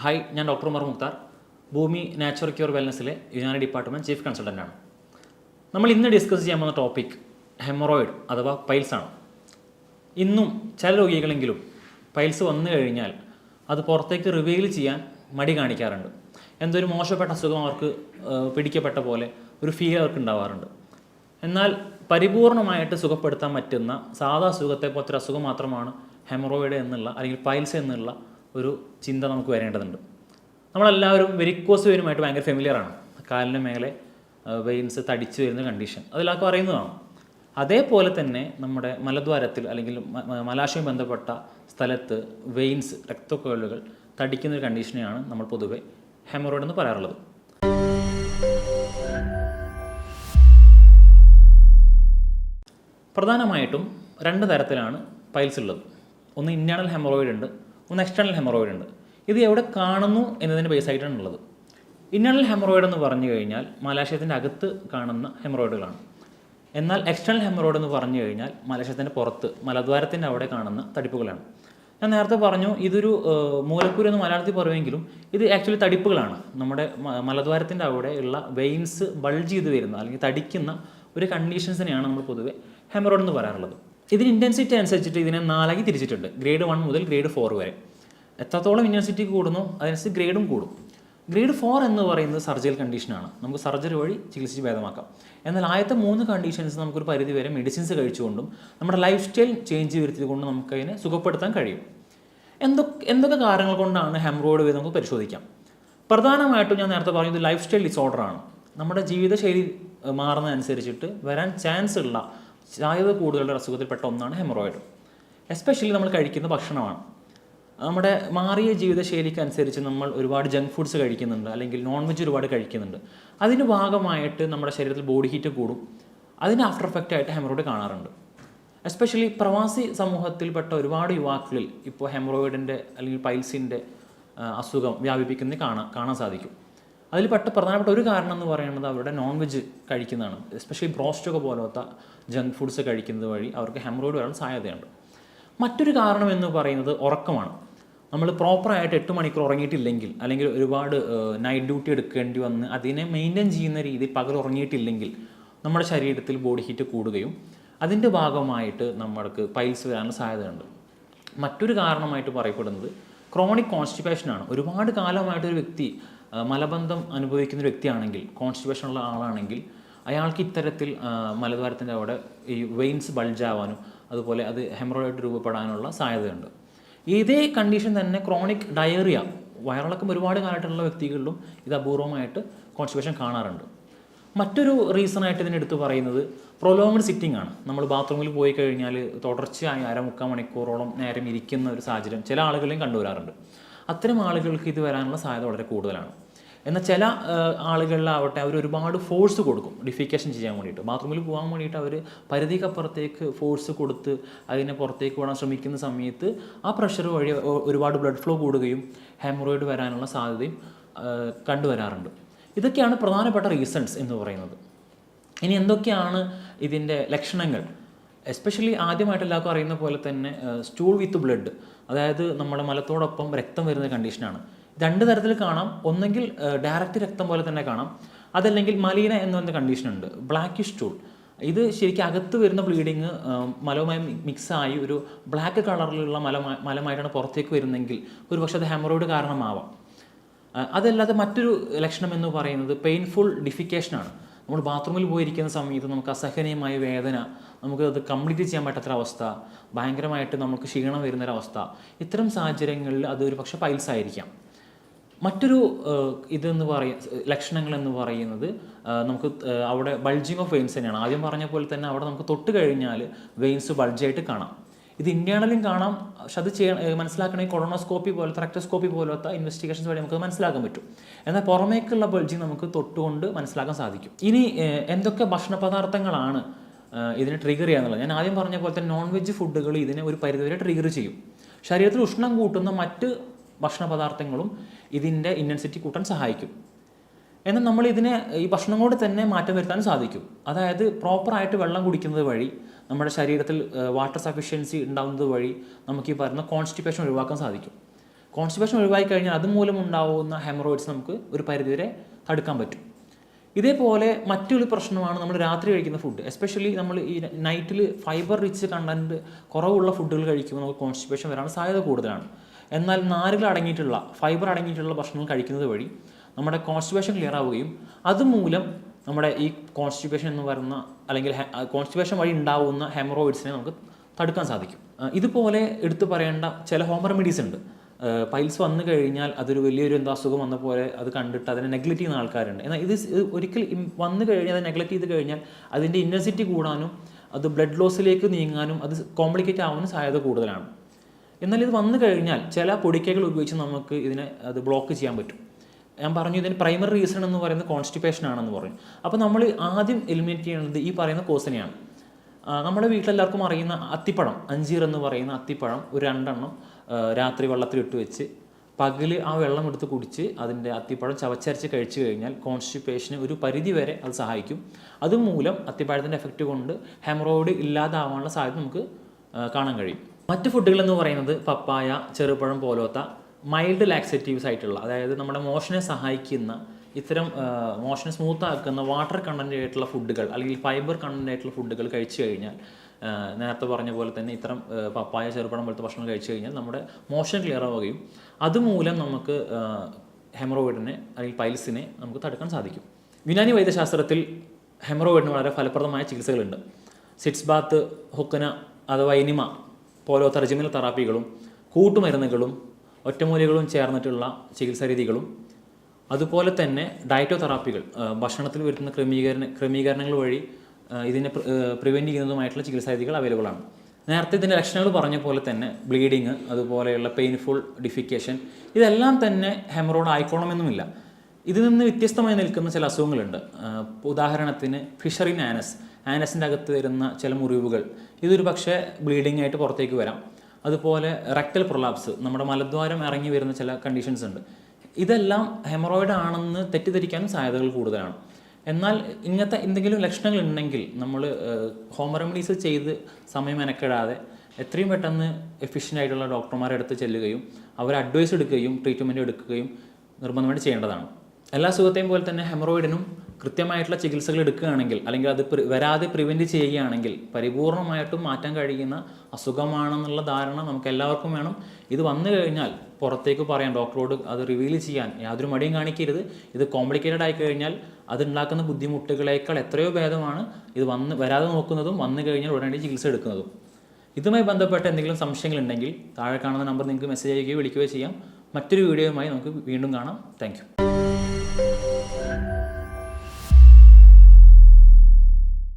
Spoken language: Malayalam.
ഹായ്, ഞാൻ doctor Umar Mukhtar, Bhoomi natural cure വെൽനസ്സിലെ യുനാനി ഡിപ്പാർട്ട്മെൻറ്റ് ചീഫ് കൺസൾട്ടൻ്റാണ്. നമ്മൾ ഇന്ന് ഡിസ്കസ് ചെയ്യാൻ പോകുന്ന ടോപ്പിക് ഹെമറോയിഡ് അഥവാ പൈൽസ് ആണ്. ഇന്നും ചില രോഗികളെങ്കിലും പൈൽസ് വന്നു കഴിഞ്ഞാൽ അത് പുറത്തേക്ക് റിവീൽ ചെയ്യാൻ മടി കാണിക്കാറുണ്ട്. എന്തൊരു മോശപ്പെട്ട അസുഖം അവർക്ക് പിടിക്കപ്പെട്ട പോലെ ഒരു ഫീൽ അവർക്ക് ഉണ്ടാവാറുണ്ട്. എന്നാൽ പരിപൂർണമായിട്ട് സുഖപ്പെടുത്താൻ പറ്റുന്ന സാധാ അസുഖത്തെ പോലത്തെ ഒരു അസുഖം മാത്രമാണ് ഹെമറോയിഡ് എന്നുള്ള അല്ലെങ്കിൽ പൈൽസ് എന്നുള്ള ഒരു ചിന്ത നമുക്ക് വരേണ്ടതുണ്ട്. നമ്മളെല്ലാവരും വെരിക്കോസ് വെയിനുമായിട്ട് ഭയങ്കര ഫെമിലിയറാണ്. കാലിന് മേലെ വെയിൻസ് തടിച്ച് വരുന്ന കണ്ടീഷൻ അതെല്ലാവർക്കും അറിയുന്നതാണ്. അതേപോലെ തന്നെ നമ്മുടെ മലദ്വാരത്തിൽ അല്ലെങ്കിൽ മലാശയം ബന്ധപ്പെട്ട സ്ഥലത്ത് വെയിൻസ് രക്തക്കൊഴലുകൾ തടിക്കുന്ന ഒരു കണ്ടീഷനെയാണ് നമ്മൾ പൊതുവെ ഹെമറോയിഡ് എന്ന് പറയാറുള്ളത്. പ്രധാനമായിട്ടും രണ്ട് തരത്തിലാണ് പൈൽസ് ഉള്ളത്. ഒന്ന് ഇൻറ്റേർണൽ ഹെമറോയിഡ് ഉണ്ട്, ഒന്ന് എക്സ്റ്റേണൽ ഹെമറോയിഡ് ഉണ്ട്. ഇത് എവിടെ കാണുന്നു എന്നതിന് ബേസ് ആയിട്ടാണ് ഉള്ളത്. ഇൻറ്റേർണൽ ഹെമറോയിഡ് എന്ന് പറഞ്ഞു കഴിഞ്ഞാൽ മലാശയത്തിൻ്റെ അകത്ത് കാണുന്ന ഹെമറോയിഡുകളാണ്. എന്നാൽ എക്സ്റ്റേണൽ ഹെമറോയിഡ് എന്ന് പറഞ്ഞു കഴിഞ്ഞാൽ മലാശയത്തിൻ്റെ പുറത്ത് മലദ്വാരത്തിൻ്റെ അവിടെ കാണുന്ന തടിപ്പുകളാണ്. ഞാൻ നേരത്തെ പറഞ്ഞു ഇതൊരു മൂലക്കൂര് എന്ന് മലയാളത്തിൽ പറയുമെങ്കിലും ഇത് ആക്ച്വലി തടിപ്പുകളാണ്. നമ്മുടെ മലദ്വാരത്തിൻ്റെ അവിടെ ഉള്ള വെയിൻസ് ബൾജ് ചെയ്ത് വരുന്ന അല്ലെങ്കിൽ തടിക്കുന്ന ഒരു കണ്ടീഷൻസിനെയാണ് നമ്മൾ പൊതുവെ ഹെമറോയിഡ് എന്ന് പറയാറുള്ളത്. ഇതിന് ഇൻറ്റൻസിറ്റി അനുസരിച്ചിട്ട് ഇതിനെ 4 ആക്കി തിരിച്ചിട്ടുണ്ട്. ഗ്രേഡ് 1 മുതൽ ഗ്രേഡ് 4 വരെ. എത്രത്തോളം ഇൻറ്റൻസിറ്റി കൂടുന്നു അതനുസരിച്ച് ഗ്രേഡും കൂടും. ഗ്രേഡ് 4 എന്ന് പറയുന്നത് സർജിക്കൽ കണ്ടീഷനാണ്. നമുക്ക് സർജറി വഴി ചികിത്സിച്ച് ഭേദമാക്കാം. എന്നാൽ ആദ്യത്തെ 3 കണ്ടീഷൻസ് നമുക്കൊരു പരിധി വരെ മെഡിസിൻസ് കഴിച്ചുകൊണ്ടും നമ്മുടെ ലൈഫ് സ്റ്റൈൽ ചേഞ്ച് വരുത്തിയതുകൊണ്ടും നമുക്കതിനെ സുഖപ്പെടുത്താൻ കഴിയും. എന്തൊക്കെ കാരണങ്ങൾ കൊണ്ടാണ് ഹെമറോയിഡ് വരുന്നത് നമുക്ക് പരിശോധിക്കാം. പ്രധാനമായിട്ടും ഞാൻ നേരത്തെ പറഞ്ഞത് ലൈഫ് സ്റ്റൈൽ ഡിസോർഡറാണ്. നമ്മുടെ ജീവിതശൈലി മാറുന്നതനുസരിച്ചിട്ട് വരാൻ ചാൻസ് ഉള്ള സാധ്യത കൂടുതലുള്ള അസുഖത്തിൽപ്പെട്ട ഒന്നാണ് ഹെമറോയിഡ്. എസ്പെഷ്യലി നമ്മൾ കഴിക്കുന്ന ഭക്ഷണമാണ്. നമ്മുടെ മാറിയ ജീവിതശൈലിക്ക് അനുസരിച്ച് നമ്മൾ ഒരുപാട് ജങ്ക് ഫുഡ്സ് കഴിക്കുന്നുണ്ട്, അല്ലെങ്കിൽ നോൺ വെജ് ഒരുപാട് കഴിക്കുന്നുണ്ട്. അതിൻ്റെ ഭാഗമായിട്ട് നമ്മുടെ ശരീരത്തിൽ ബോഡി ഹീറ്റ് കൂടും. അതിൻ്റെ ആഫ്റ്റർ എഫക്റ്റ് ആയിട്ട് ഹെമറോയിഡ് കാണാറുണ്ട്. എസ്പെഷ്യലി പ്രവാസി സമൂഹത്തിൽപ്പെട്ട ഒരുപാട് യുവാക്കളിൽ ഇപ്പോൾ ഹെമറോയിഡിൻ്റെ അല്ലെങ്കിൽ പൈൽസിൻ്റെ അസുഖം വ്യാപിപ്പിക്കുന്നത് കാണാൻ സാധിക്കും. അതിൽപ്പെട്ട പ്രധാനപ്പെട്ട ഒരു കാരണം എന്ന് പറയുന്നത് അവരുടെ നോൺ വെജ് കഴിക്കുന്നതാണ്. എസ്പെഷ്യലി ബ്രോസ്റ്റൊക്കെ പോലത്തെ ജങ്ക് ഫുഡ്സ് കഴിക്കുന്നത് വഴി അവർക്ക് ഹെമറോയിഡ് വരാൻ സാധ്യതയുണ്ട്. മറ്റൊരു കാരണം എന്ന് പറയുന്നത് ഉറക്കമാണ്. നമ്മൾ പ്രോപ്പറായിട്ട് 8 മണിക്കൂർ ഉറങ്ങിയിട്ടില്ലെങ്കിൽ, അല്ലെങ്കിൽ ഒരുപാട് നൈറ്റ് ഡ്യൂട്ടി എടുക്കേണ്ടി വന്ന് അതിനെ മെയിൻറ്റെയിൻ ചെയ്യുന്ന രീതിയിൽ പകൽ ഉറങ്ങിയിട്ടില്ലെങ്കിൽ നമ്മുടെ ശരീരത്തിൽ ബോഡി ഹീറ്റ് കൂടുകയും അതിൻ്റെ ഭാഗമായിട്ട് നമ്മൾക്ക് പൈൽസ് വരാനുള്ള സാധ്യതയുണ്ട്. മറ്റൊരു കാരണമായിട്ട് പറയപ്പെടുന്നത് ക്രോണിക് കോൺസ്റ്റിപ്പേഷനാണ്. ഒരുപാട് കാലമായിട്ടൊരു വ്യക്തി മലബന്ധം അനുഭവിക്കുന്ന ഒരു വ്യക്തിയാണെങ്കിൽ, കോൺസ്റ്റിപ്പേഷൻ ഉള്ള ആളാണെങ്കിൽ അയാൾക്ക് ഇത്തരത്തിൽ മലദ്വാരത്തിൻ്റെ അവിടെ ഈ വെയിൻസ് ബൾജാവാനും അതുപോലെ അത് ഹെമറോയിഡ് രൂപപ്പെടാനുള്ള സാധ്യതയുണ്ട്. ഇതേ കണ്ടീഷൻ തന്നെ ക്രോണിക് ഡയറിയ, വയറിളക്കം ഒരുപാട് കാലമായിട്ടുള്ള വ്യക്തികളിലും ഇത് അപൂർവമായിട്ട് കോൺസ്റ്റിപ്പേഷൻ കാണാറുണ്ട്. മറ്റൊരു റീസണായിട്ട് ഇതിനെടുത്ത് പറയുന്നത് പ്രൊലോങ്ഡ് സിറ്റിംഗ് ആണ്. നമ്മൾ ബാത്റൂമിൽ പോയി കഴിഞ്ഞാൽ തുടർച്ചയായി 1/2-3 മണിക്കൂറോളം നേരം ഇരിക്കുന്ന ഒരു സാഹചര്യം ചില ആളുകളെയും കണ്ടുവരാറുണ്ട്. അത്തരം ആളുകൾക്ക് ഇത് വരാനുള്ള സാധ്യത വളരെ കൂടുതലാണ്. എന്നാൽ ചില ആളുകളിലാവട്ടെ അവർ ഒരുപാട് ഫോഴ്സ് കൊടുക്കും ഡിഫിക്കേഷൻ ചെയ്യാൻ വേണ്ടിയിട്ട്. ബാത്റൂമിൽ പോകാൻ വേണ്ടിയിട്ട് അവർ പരിധിക്കപ്പുറത്തേക്ക് ഫോഴ്സ് കൊടുത്ത് അതിനെ പുറത്തേക്ക് വിടാൻ ശ്രമിക്കുന്ന സമയത്ത് ആ പ്രഷർ വഴി ഒരുപാട് ബ്ലഡ് ഫ്ലോ കൂടുകയും ഹെമറോയിഡ് വരാനുള്ള സാധ്യതയും കണ്ടുവരാറുണ്ട്. ഇതൊക്കെയാണ് പ്രധാനപ്പെട്ട റീസൺസ് എന്ന് പറയുന്നത്. ഇനി എന്തൊക്കെയാണ് ഇതിൻ്റെ ലക്ഷണങ്ങൾ? എസ്പെഷ്യലി ആദ്യമായിട്ട് എല്ലാവർക്കും അറിയുന്ന പോലെ തന്നെ സ്റ്റൂൾ വിത്ത് ബ്ലഡ്, അതായത് നമ്മുടെ മലത്തോടൊപ്പം രക്തം വരുന്ന കണ്ടീഷനാണ്. 2 തരത്തിൽ കാണാം. ഒന്നെങ്കിൽ ഡയറക്റ്റ് രക്തം പോലെ തന്നെ കാണാം, അതല്ലെങ്കിൽ മലീന എന്ന് പറയുന്ന കണ്ടീഷനുണ്ട്, ബ്ലാക്കിഷ് സ്റ്റൂൾ. ഇത് ശരിക്കും അകത്ത് വരുന്ന ബ്ലീഡിങ് മലവുമായി മിക്സായി ഒരു ബ്ലാക്ക് കളറിലുള്ള മലമായിട്ടാണ് പുറത്തേക്ക് വരുന്നതെങ്കിൽ ഒരു പക്ഷേ അത് ഹെമറോയിഡ് കാരണമാവാം. അതല്ലാതെ മറ്റൊരു ലക്ഷണം എന്ന് പറയുന്നത് പെയിൻഫുൾ ഡിഫിക്കേഷനാണ്. നമ്മൾ ബാത്റൂമിൽ പോയിരിക്കുന്ന സമയത്ത് നമുക്ക് അസഹനീയമായ വേദന, നമുക്കത് കംപ്ലീറ്റ് ചെയ്യാൻ പറ്റാത്തൊരവസ്ഥ, ഭയങ്കരമായിട്ട് നമുക്ക് ക്ഷീണം വരുന്നൊരവസ്ഥ. ഇത്തരം സാഹചര്യങ്ങളിൽ അതൊരു പക്ഷേ പൈൽസ് ആയിരിക്കാം. മറ്റൊരു ലക്ഷണങ്ങൾ എന്ന് പറയുന്നത് നമുക്ക് അവിടെ ബൾജിങ് ഓഫ് വെയിൻസ് തന്നെയാണ്. ആദ്യം പറഞ്ഞ പോലെ തന്നെ അവിടെ നമുക്ക് തൊട്ട് കഴിഞ്ഞാൽ വെയിൻസ് ബൾജായിട്ട് കാണാം. ഇത് ഇൻറ്റേർണലും കാണാം. പക്ഷെ അത് മനസ്സിലാക്കണമെങ്കിൽ കൊളോണോസ്കോപ്പി പോലത്തെ റെക്ടോസ്കോപ്പി പോലത്തെ ഇൻവെസ്റ്റിഗേഷൻസ് വഴി നമുക്ക് മനസ്സിലാക്കാൻ പറ്റും. എന്നാൽ പുറമേക്കുള്ള ബൾജിങ് നമുക്ക് തൊട്ടുകൊണ്ട് മനസ്സിലാക്കാൻ സാധിക്കും. ഇനി എന്തൊക്കെ ഭക്ഷണ പദാർത്ഥങ്ങളാണ് ഇതിനെ ട്രിഗർ ചെയ്യാന്നുള്ളത്? ഞാൻ ആദ്യം പറഞ്ഞ പോലെ തന്നെ നോൺ വെജ് ഫുഡുകൾ ഇതിനെ ഒരു പരിധിവരെ ട്രിഗർ ചെയ്യും. ശരീരത്തിൽ ഉഷ്ണം കൂട്ടുന്ന മറ്റ് ഭക്ഷണ പദാർത്ഥങ്ങളും ഇതിൻ്റെ ഇൻറ്റൻസിറ്റി കൂട്ടാൻ സഹായിക്കും. എന്നാൽ നമ്മൾ ഇതിനെ ഈ ഭക്ഷണം കൊണ്ട് തന്നെ മാറ്റം വരുത്താൻ സാധിക്കും. അതായത് പ്രോപ്പറായിട്ട് വെള്ളം കുടിക്കുന്നത് വഴി നമ്മുടെ ശരീരത്തിൽ വാട്ടർ സഫിഷ്യൻസി ഉണ്ടാകുന്നത് വഴി നമുക്ക് ഈ പറയുന്ന കോൺസ്റ്റിപ്പേഷൻ ഒഴിവാക്കാൻ സാധിക്കും. കോൺസ്റ്റിപ്പേഷൻ ഒഴിവാക്കി കഴിഞ്ഞാൽ അതുമൂലം ഉണ്ടാവുന്ന ഹെമറോയിഡ്സ് നമുക്ക് ഒരു പരിധിവരെ തടുക്കാൻ പറ്റും. ഇതേപോലെ മറ്റൊരു പ്രശ്നമാണ് നമ്മൾ രാത്രി കഴിക്കുന്ന ഫുഡ്. എസ്പെഷ്യലി നമ്മൾ ഈ നൈറ്റിൽ ഫൈബർ റിച്ച് കണ്ടൻറ്റ് കുറവുള്ള ഫുഡുകൾ കഴിക്കുമ്പോൾ നമുക്ക് കോൺസ്റ്റിപ്പേഷൻ വരാനുള്ള സാധ്യത കൂടുതലാണ്. എന്നാൽ നാരുകൾ അടങ്ങിയിട്ടുള്ള ഫൈബർ അടങ്ങിയിട്ടുള്ള ഭക്ഷണങ്ങൾ കഴിക്കുന്നത് വഴി നമ്മുടെ കോൺസ്റ്റിപ്പേഷൻ ക്ലിയർ ആവുകയും അതുമൂലം നമ്മുടെ ഈ കോൺസ്റ്റിപ്പേഷൻ എന്ന് പറയുന്ന അല്ലെങ്കിൽ കോൺസ്റ്റിപ്പേഷൻ വഴി ഉണ്ടാവുന്ന ഹെമറോയിഡ്സിനെ നമുക്ക് തടുക്കാൻ സാധിക്കും. ഇതുപോലെ എടുത്തു പറയേണ്ട ചില ഹോം റെമഡീസ് ഉണ്ട്. പൈൽസ് വന്നു കഴിഞ്ഞാൽ അതൊരു വലിയൊരു അസുഖം വന്ന പോലെ അത് കണ്ടിട്ട് അതിനെ നെഗ്ലക്റ്റ് ചെയ്യുന്ന ആൾക്കാരുണ്ട്. എന്നാൽ ഇത് ഒരിക്കൽ വന്നു കഴിഞ്ഞാൽ അത് നെഗ്ലക്റ്റ് ചെയ്ത് കഴിഞ്ഞാൽ അതിൻ്റെ ഇൻറ്റൻസിറ്റി കൂടാനും അത് ബ്ലഡ് ലോസിലേക്ക് നീങ്ങാനും അത് കോംപ്ലിക്കേറ്റ് ആവാനും സാധ്യത കൂടുതലാണ്. എന്നാൽ ഇത് വന്നു കഴിഞ്ഞാൽ ചില പൊടിക്കൈകൾ ഉപയോഗിച്ച് നമുക്ക് ഇതിനെ അത് ബ്ലോക്ക് ചെയ്യാൻ പറ്റും. ഞാൻ പറഞ്ഞു ഇതിന് പ്രൈമറി റീസൺ എന്ന് പറയുന്നത് കോൺസ്റ്റിപ്പേഷൻ ആണെന്ന് പറഞ്ഞു. അപ്പോൾ നമ്മൾ ആദ്യം എലിമിനേറ്റ് ചെയ്യുന്നത് ഈ പറയുന്ന കോസിനെയാണ്. നമ്മുടെ വീട്ടിലെല്ലാവർക്കും അറിയുന്ന അത്തിപ്പഴം, അഞ്ചീർ എന്ന് പറയുന്ന അത്തിപ്പഴം ഒരു 2 എണ്ണം രാത്രി വെള്ളത്തിലിട്ട് വെച്ച് പകൽ ആ വെള്ളം എടുത്ത് കുടിച്ച് അതിൻ്റെ അത്തിപ്പഴം ചവച്ചരച്ച് കഴിച്ചു കഴിഞ്ഞാൽ കോൺസ്റ്റിപ്പേഷന് ഒരു പരിധി വരെ അത് സഹായിക്കും. അതുമൂലം അത്തിപ്പഴത്തിൻ്റെ എഫക്റ്റ് കൊണ്ട് ഹെമറോയിഡ് ഇല്ലാതാവാനുള്ള സാധ്യത നമുക്ക് കാണാൻ കഴിയും. മറ്റ് ഫുഡുകൾ എന്ന് പറയുന്നത് പപ്പായ, ചെറുപഴം പോലത്തെ മൈൽഡ് ലാക്സേറ്റീവ്സ് ആയിട്ടുള്ള, അതായത് നമ്മുടെ മോഷനെ സഹായിക്കുന്ന ഇത്തരം മോഷനെ സ്മൂത്ത് ആക്കുന്ന വാട്ടർ കണ്ടൻ്റ് ആയിട്ടുള്ള ഫുഡുകൾ അല്ലെങ്കിൽ ഫൈബർ കണ്ടൻ്റ് ആയിട്ടുള്ള ഫുഡുകൾ കഴിച്ചു കഴിഞ്ഞാൽ, നേരത്തെ പറഞ്ഞ പോലെ തന്നെ ഇത്തരം പപ്പായ, ചെറുപഴം പോലത്തെ ഭക്ഷണം കഴിച്ചു കഴിഞ്ഞാൽ നമ്മുടെ മോഷൻ ക്ലിയർ ആവുകയും അതുമൂലം നമുക്ക് ഹെമറോയിഡിനെ അല്ലെങ്കിൽ പൈൽസിനെ നമുക്ക് തടുക്കാൻ സാധിക്കും. യുനാനി വൈദ്യശാസ്ത്രത്തിൽ ഹെമറോയിഡിന് വളരെ ഫലപ്രദമായ ചികിത്സകളുണ്ട്. സിറ്റ്സ് ബാത്ത്, ഹുക്കന അഥവാ എനിമ പോലത്തെ റെജിമിനൽ തെറാപ്പികളും കൂട്ടുമരുന്നുകളും ഒറ്റമൂലികളും ചേർന്നിട്ടുള്ള ചികിത്സാ രീതികളും അതുപോലെ തന്നെ ഡയറ്റോ തെറാപ്പികൾ, ഭക്ഷണത്തിൽ വരുത്തുന്ന ക്രമീകരണങ്ങൾ വഴി ഇതിനെ പ്രിവെൻറ്റ് ചെയ്യുന്നതുമായിട്ടുള്ള ചികിത്സാ രീതികൾ അവൈലബിൾ ആണ്. നേരത്തെ ഇതിൻ്റെ ലക്ഷണങ്ങൾ പറഞ്ഞ പോലെ തന്നെ ബ്ലീഡിങ്, അതുപോലെയുള്ള പെയിൻഫുൾ ഡിഫിക്കേഷൻ, ഇതെല്ലാം തന്നെ ഹെമറോയിഡ് ആയിക്കോണമെന്നുമില്ല. ഇതിൽ നിന്ന് വ്യത്യസ്തമായി നിൽക്കുന്ന ചില അസുഖങ്ങളുണ്ട്. ഉദാഹരണത്തിന് ഫിഷറിൻ ആനസിൻ്റെ അകത്ത് വരുന്ന ചില മുറിവുകൾ, ഇതൊരു പക്ഷേ ബ്ലീഡിംഗ് ആയിട്ട് പുറത്തേക്ക് വരാം. അതുപോലെ റെക്ടൽ പ്രൊലാപ്സ്, നമ്മുടെ മലദ്വാരം ഇറങ്ങി വരുന്ന ചില കണ്ടീഷൻസ് ഉണ്ട്. ഇതെല്ലാം ഹെമറോയിഡ് ആണെന്ന് തെറ്റിദ്ധരിക്കാനും സാധ്യതകൾ കൂടുതലാണ്. എന്നാൽ ഇങ്ങനത്തെ എന്തെങ്കിലും ലക്ഷണങ്ങൾ ഉണ്ടെങ്കിൽ നമ്മൾ ഹോം റെമഡീസ് ചെയ്ത് സമയം മെനക്കെടാതെ എത്രയും പെട്ടെന്ന് എഫിഷ്യൻ്റ് ആയിട്ടുള്ള ഡോക്ടർമാരെ അടുത്ത് ചെല്ലുകയും അവർ അഡ്വൈസ് എടുക്കുകയും ട്രീറ്റ്മെൻറ്റ് എടുക്കുകയും നിർബന്ധമായിട്ട് ചെയ്യേണ്ടതാണ്. എല്ലാ അസുഖത്തെയും പോലെ തന്നെ ഹെമറോയിഡിനും കൃത്യമായിട്ടുള്ള ചികിത്സകൾ എടുക്കുകയാണെങ്കിൽ അല്ലെങ്കിൽ അത് വരാതെ പ്രിവെൻറ്റ് ചെയ്യുകയാണെങ്കിൽ പരിപൂർണമായിട്ടും മാറ്റാൻ കഴിയുന്ന അസുഖമാണെന്നുള്ള ധാരണ നമുക്ക് എല്ലാവർക്കും വേണം. ഇത് വന്നു കഴിഞ്ഞാൽ പുറത്തേക്ക് പറയാൻ, ഡോക്ടറോട് അത് റിവീൽ ചെയ്യാൻ യാതൊരു മടിയും കാണിക്കരുത്. ഇത് കോംപ്ലിക്കേറ്റഡ് ആയി കഴിഞ്ഞാൽ അതുണ്ടാക്കുന്ന ബുദ്ധിമുട്ടുകളേക്കാൾ എത്രയോ ഭേദമാണ് ഇത് വരാതെ നോക്കുന്നതും വന്നു കഴിഞ്ഞാൽ ഉടനടി ചികിത്സ എടുക്കുന്നതും. ഇതുമായി ബന്ധപ്പെട്ട എന്തെങ്കിലും സംശയങ്ങളുണ്ടെങ്കിൽ താഴെ കാണുന്ന നമ്പർ നിങ്ങൾക്ക് മെസ്സേജ് അയക്കുകയോ വിളിക്കുകയോ ചെയ്യാം. മറ്റൊരു വീഡിയോയുമായി നമുക്ക് വീണ്ടും കാണാം. Thank you.